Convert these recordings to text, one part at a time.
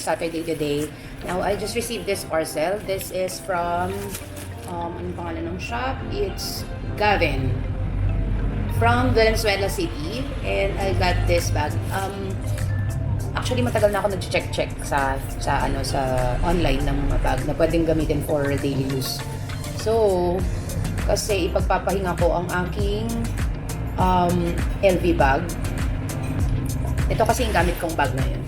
It's Saturday today. Now, I just received this parcel. This is from, anong pangalan ng shop? It's Gavin from Valenzuela City. And I got this bag. Actually, matagal na ako nag-check sa online ng mga bag na pwedeng gamitin for daily use. So, kasi ipagpapahinga ko ang aking LV bag. Ito kasi yung gamit kong bag na yun.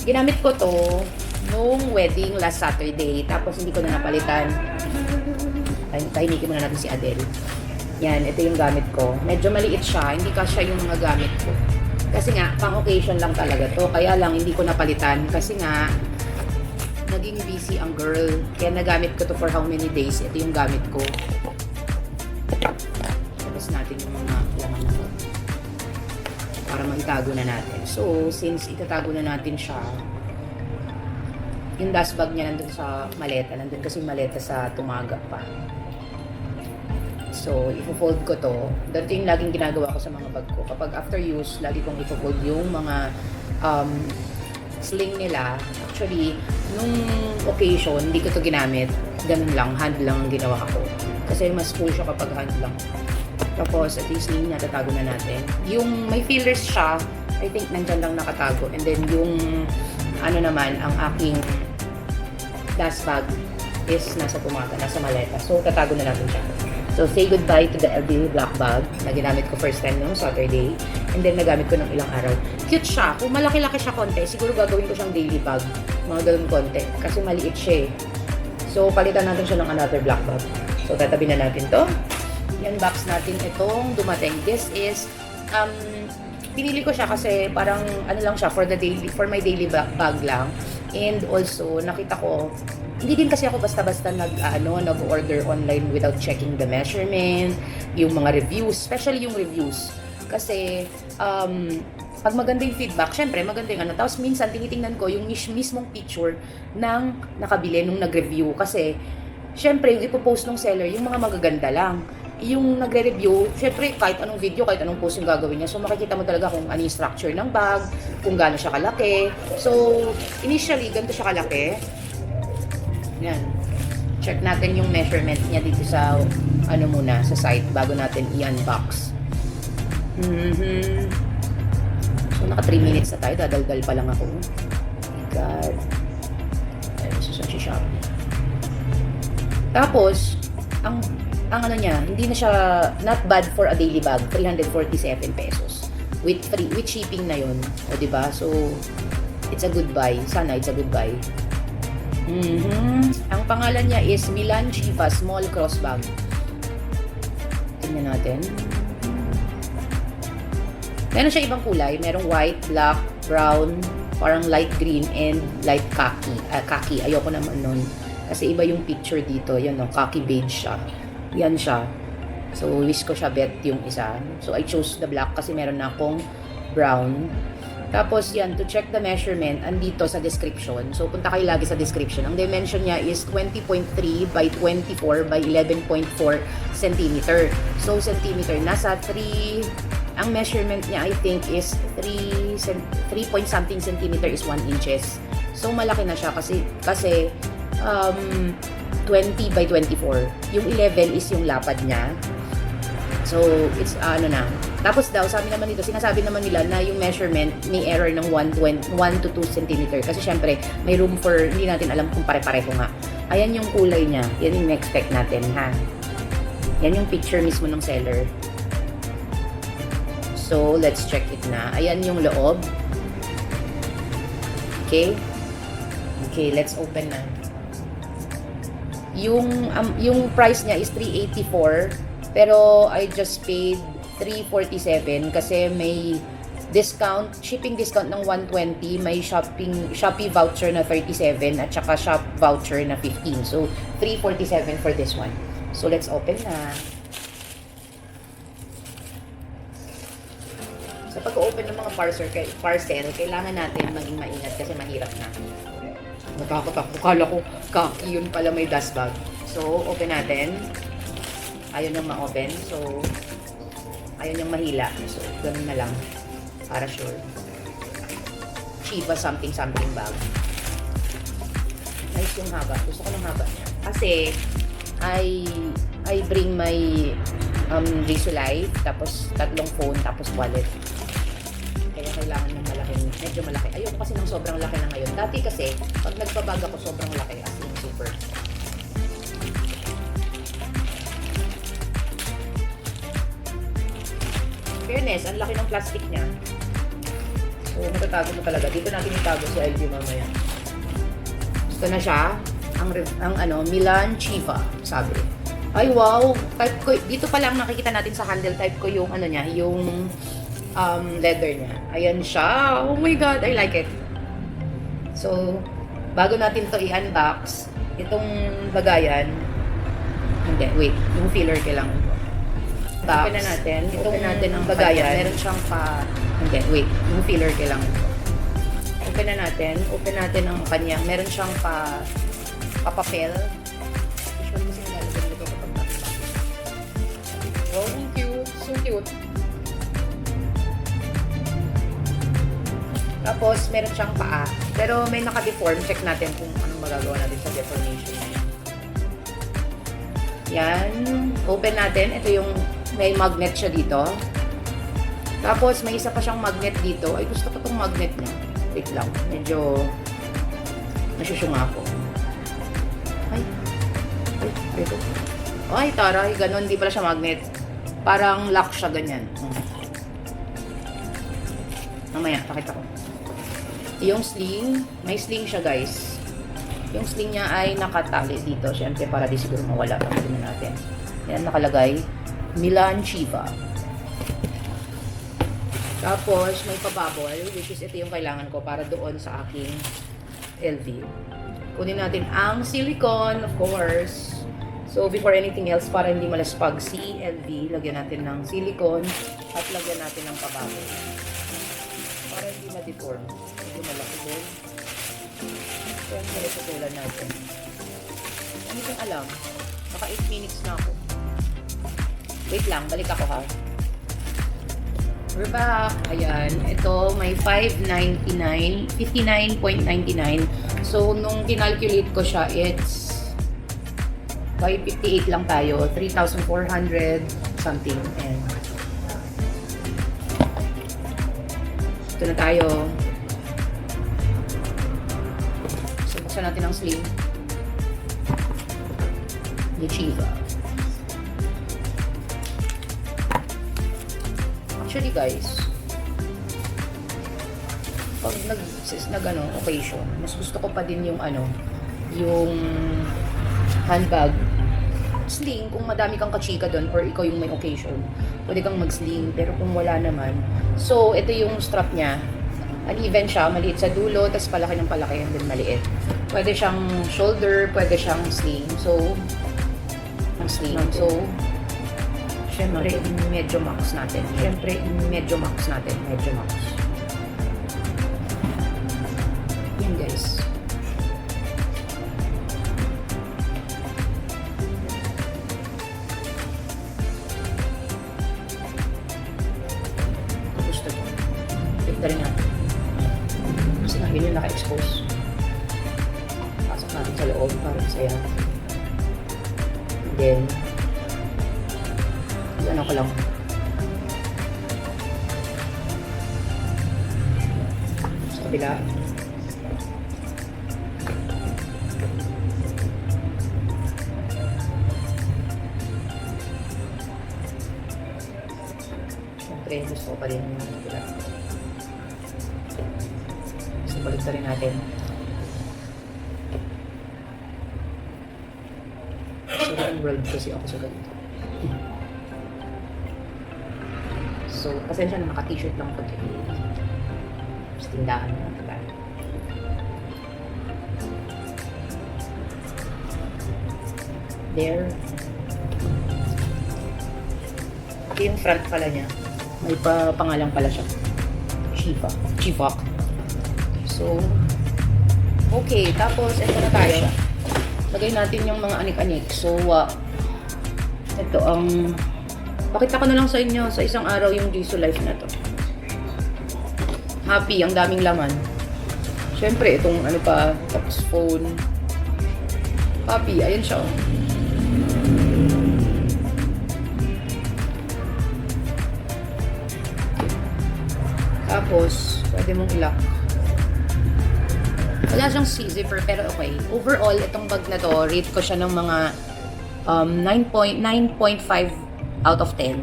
Ginamit ko to nung wedding last Saturday. Tapos hindi ko na napalitan. Tahimikin muna natin si Adele. Yan, ito yung gamit ko. Medyo maliit siya. Hindi kasya yung mga gamit ko. Kasi nga, pang occasion lang talaga to. Kaya lang, hindi ko napalitan. Kasi nga, naging busy ang girl. Kaya nagamit ko to for how many days. Ito yung gamit ko. Tapos natin yung mga laman na to. Para maitago na natin. So, since itatago na natin siya, yung dust bag niya nandun sa maleta. Nandun kasi maleta sa tumaga pa. So, ipo-fold ko to. Dito yung laging ginagawa ko sa mga bag ko. Kapag after use, lagi kong ipo-fold yung mga sling nila. Actually, nung occasion, hindi ko to ginamit. Ganun lang, hand lang ang ginawa ko. Kasi mas cool siya kapag hand lang. Tapos, at least yung natatago na natin. Yung may fillers siya, I think nandyan lang nakatago. And then yung, ano naman, ang aking dust bag is nasa pumaga, nasa maleta. So, tatago na natin siya. So, say goodbye to the LV black bag na ginamit ko first time nung Saturday. And then, nagamit ko ng ilang araw. Cute siya. Kung malaki-laki siya konti, siguro gagawin ko siyang daily bag. Mga ganun konti. Kasi maliit siya eh. So, palitan natin siya ng another black bag. So, tatabi na natin to. Yan, box natin itong dumating. This is, pinili ko siya kasi parang, ano lang siya, for my daily bag lang. And also, nakita ko, hindi din kasi ako basta-basta nag-order online without checking the measurement, yung mga reviews, especially yung reviews. Kasi, pag maganda yung feedback, syempre, maganda yung ano. Tapos, minsan, tinitingnan ko yung mismong picture ng nakabili nung nag-review. Kasi, syempre, yung ipopost ng seller, yung mga magaganda lang. Yung nagre-review, syempre, kahit anong video, kahit anong post yung gagawin niya. So, makikita mo talaga kung ano yung structure ng bag, kung gaano siya kalaki. So, initially, ganito siya kalaki. Yan. Check natin yung measurement niya dito sa, ano muna, sa site, bago natin i-unbox. So, naka 3 minutes na tayo. Dadaldal pa lang ako. Oh my God. Ayun, so, sa Shopee. Tapos, ang ano niya, hindi na siya, not bad for a daily bag, 347 pesos. With shipping na yun. O, diba? So, it's a good buy. Sana it's a good buy. Ang pangalan niya is Milan Chifa Small Cross Bag. Tingnan natin. Meron siya ibang kulay. Merong white, black, brown, parang light green, and light khaki. Khaki. Ayoko naman nun. Kasi iba yung picture dito. Yan, no? Khaki beige siya. Yan siya. So, wish ko siya bet yung isa. So, I chose the black kasi meron na akong brown. Tapos, yan, to check the measurement, andito sa description. So, punta kayo lagi sa description. Ang dimension niya is 20.3 by 24 by 11.4 centimeter. So, centimeter. Nasa 3, ang measurement niya, I think, is 3 point something centimeter is 1 inches. So, malaki na siya kasi 20 by 24. Yung 11 is yung lapad niya. So, it's Tapos daw, sinasabi naman nila na yung measurement may error ng 1 to 2 cm. Kasi syempre, may room for, hindi natin alam kung pare-pareho nga. Ayan yung kulay niya. Yan yung expect natin, ha? Yan yung picture mismo ng seller. So, let's check it na. Ayan yung loob. Okay? Okay, let's open na. Yung price niya is 384, pero I just paid 347 kasi may shipping discount ng 120, may Shopee voucher na 37 at saka shop voucher na 15. So 347 for this one. So let's open na. Sa pag-open ng mga parcel, kailangan natin maging maingat kasi mahirap na. Natakot ako. Kala ko, kaki yun pala may dust bag. So, open natin. Ayaw niyang ma-open. So, ayaw niyang mahila. So, ganun na lang. Para sure. Chiva something bag. Nice yung haba. Gusto ko ng haba niya. Kasi, I bring my J-Life, tapos 3 phone, tapos wallet. Kaya kailangan ng medyo malaki. Ayoko kasi ng sobrang laki na ngayon. Dati kasi, pag nagpabag ako, sobrang laki. As in, super. Fairness, ang laki ng plastic niya. So, matatago mo talaga. Dito natin itago si LV mamaya. Gusto na siya. Ang Milan Chiva, sabi. Ay, wow! Type ko, dito pa lang nakikita natin sa handle, type ko yung niya, yung leather niya. Ayan siya. Oh my God, I like it. So, bago natin to i-unbox, itong lagayan, hindi, wait, yung filler kailangan ko. Open na natin. Open natin ang lagayan. Meron siyang hindi, wait, yung filler kailangan ko. Open na natin. Open natin ang kanya. Meron siyang papel. Usually kasi nilalagyan nito kapag nakita. Wow, cute. So cute. Tapos, meron siyang paa. Pero may naka-deform. Check natin kung anong magagawa natin sa deformation niya. Yan. Open natin. Ito yung may magnet siya dito. Tapos, may isa pa siyang magnet dito. Ay, gusto ko itong magnet niya. Wait lang. Medyo nasyusyunga ako. Ay. Ito. Ay, taray. Ganon. Hindi pala siya magnet. Parang lock siya ganyan. Mamaya, pakita ko. Yung sling, may sling siya guys. Yung sling niya ay nakatali dito. Siyempre para di siguro mawala. Pagkain natin. Yan, nakalagay. Milan Chiva. Tapos, may pababol, which is ito yung kailangan ko para doon sa aking LV. Kunin natin ang silicone, of course. So, before anything else, para hindi malaspag si LV, lagyan natin ng silicone at lagyan natin ng pababol. Para hindi ma-deform. Hindi malaki din. So, ang pinasutulan natin. Ano kong alam? Naka 8 minutes na ako. Wait lang, balik ako ha. We're back. Ayan. Ito, may 5.99, 59.99. So, nung kinalculate ko siya, it's 558 lang tayo. 3,400 something. And ito na tayo. So, buksan natin ang sleeve. Ni Chiva. Actually guys, pag occasion, mas gusto ko pa din yung yung handbag sling kung madami kang kachika doon or ikaw yung may occasion. Pwede kang mag-sling, pero kung wala naman. So, ito yung strap niya. Uneven siya, maliit sa dulo, tapos palaki ng palaki, and then maliit. Pwede siyang shoulder, pwede siyang sling. So, ang sling. So, syempre, medyo max natin. Medyo max. Yan guys. Gusto ko. Tignan rin natin. Kasi nga yun yung naka-expose. Pasok natin sa loob para masaya. And then, ano ko lang. Sa kabila. Siyempre, gusto ko pa rin yung kabila. So, balik rin natin. So, world kasi ako sa ganito. So, pasensya na naka-t-shirt lang pag sa tindahan na tagal. There. Ito yung front pala niya. May pangalan pala siya. Chiva. So, okay. Tapos, ito na tayo. Lagay natin yung mga anik-anik. So, ito ang pakita ko na lang sa inyo sa isang araw yung J-Life na to. Happy, ang daming laman. Siyempre, itong ano pa, tapos phone. Papi, ayan siya. Tapos, pwede mong i-lock. Wala siyang zipper, pero okay. Overall, itong bag na to, rate ko siya ng mga 9.5 out of 10.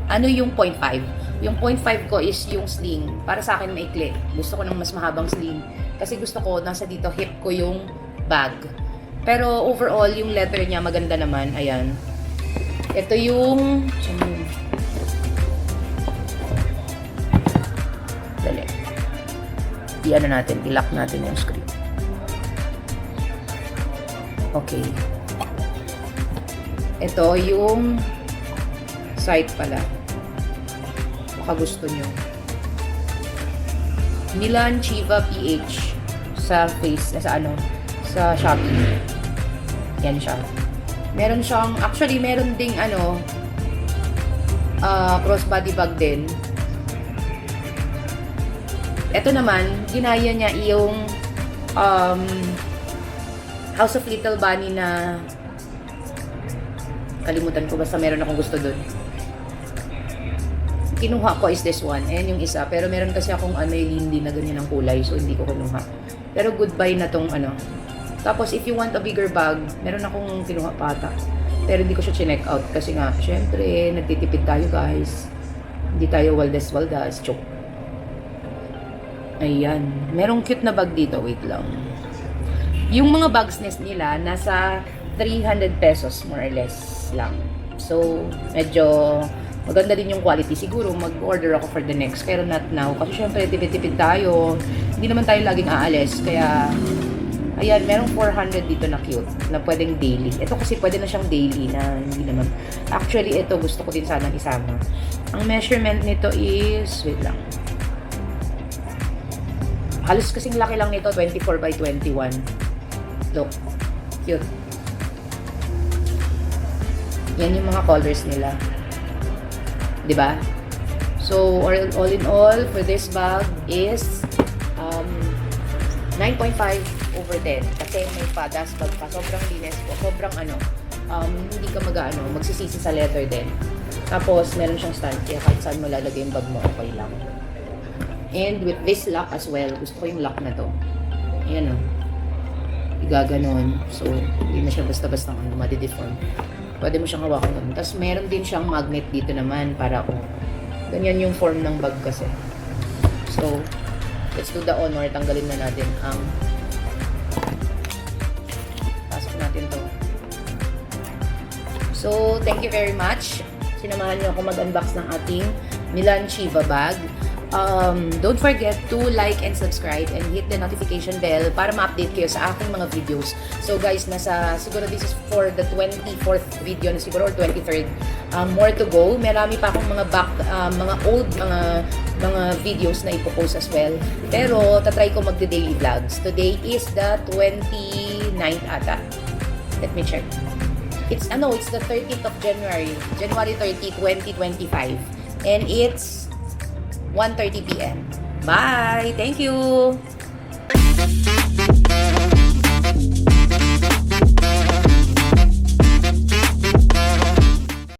Ano yung 0.5? Yung 0.5 ko is yung sling. Para sa akin maikli. Gusto ko ng mas mahabang sling. Kasi gusto ko, nasa dito, hip ko yung bag. Pero overall, yung leather niya maganda naman. Ayan. Ito yung... Dali. I-ano natin, i-lock natin yung screen. Okay. Ito yung site pala. Baka gusto nyo. Milan Chiva PH sa sa Shopee. Yan siya. Meron siyang, actually meron ding crossbody bag din. Ito naman, ginaya niya yung House of Little Bunny na kalimutan ko, basta meron akong gusto dun. Kinuha ko is this one. Ayan yung isa. Pero meron kasi akong lindy na ganyan ang kulay. So, hindi ko kinuha. Pero goodbye na tong Tapos, if you want a bigger bag, meron akong kinuha pata. Pero hindi ko siya chinek out. Kasi nga, syempre, nagtitipid tayo guys. Hindi tayo waldes-waldas. Choke. Ayan. Merong cute na bag dito. Wait lang. Yung mga bags nila, nasa 300 pesos more or less lang. So, medyo maganda din yung quality. Siguro, mag-order ako for the next. Pero not now. Kasi syempre, tipid-tipid tayo. Hindi naman tayo laging aalis. Kaya, ayan, merong 400 dito na cute. Na pwedeng daily. Ito kasi pwede na siyang daily na hindi naman. Actually, ito gusto ko din sanang isama. Ang measurement nito is, wait lang. Halos kasing laki lang nito, 24 by 21. Look. Cute. Yan yung mga colors nila. Diba? So, all in all, for this bag is 9.5 over 10. Kasi may padas bag pa. Sobrang linis po. Sobrang hindi ka magsisisi sa leather din. Tapos, meron siyang stand. Kaya kahit saan mo lalagay yung bag mo, okay lang. And with this lock as well, gusto ko yung lock na to. Ayan o. Igaganon. So, hindi na siya basta-basta madideform. Pwede mo siyang hawakan ganun. Tapos, meron din siyang magnet dito naman para ganyan yung form ng bag kasi. So, let's do the honor. Tanggalin na natin ang pasok natin to. So, thank you very much. Sinamahan niyo ako mag-unbox ng ating Milan Chiva bag. Don't forget to like and subscribe and hit the notification bell para ma-update kayo sa aking mga videos. So guys, siguro this is for the 24th video na siguro or 23rd. More to go. Marami pa akong mga old mga videos na ipopost as well. Pero tatry ko magde-daily vlogs. Today is the 29th ata. Let me check. It's the 30th of January. January 30, 2025. And it's 1:30 p.m. Bye! Thank you!